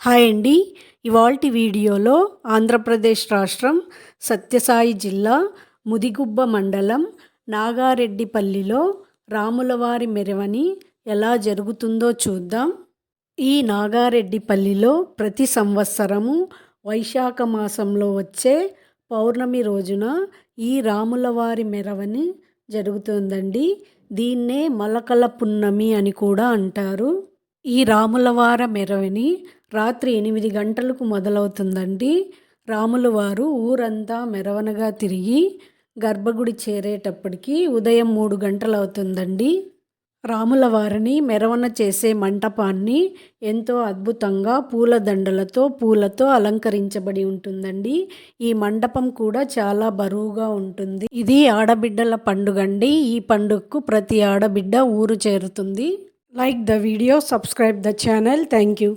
Hi అండి. ఇవాల్టి వీడియోలో ఆంధ్రప్రదేశ్ రాష్ట్రం సత్యసాయి జిల్లా ముదిగుబ్బ మండలం నాగారెడ్డిపల్లిలో రాములవారి మెరవని ఎలా జరుగుతుందో చూద్దాం. ఈ నాగారెడ్డిపల్లిలో ప్రతి సంవత్సరము వైశాఖ మాసంలో వచ్చే పౌర్ణమి రోజున ఈ రాములవారి మెరవని జరుగుతుందండి. దీన్నే మలకల పున్నమి అని కూడా అంటారు. ఈ రాములవార మెరవని రాత్రి 8 గంటలకు మొదలవుతుందండి. రాములవారు ఊరంతా మెరవనగా తిరిగి గర్భగుడి చేరేటప్పటికి ఉదయం 3 గంటలు అవుతుందండి. రాములవారిని మెరవన చేసే మంటపాన్ని ఎంతో అద్భుతంగా పూలతో అలంకరించబడి ఉంటుందండి. ఈ మండపం కూడా చాలా బరువుగా ఉంటుంది. ఇది ఆడబిడ్డల పండుగండి. ఈ పండుగకు ప్రతి ఆడబిడ్డ ఊరు చేరుతుంది. Like the video, subscribe the channel. Thank you.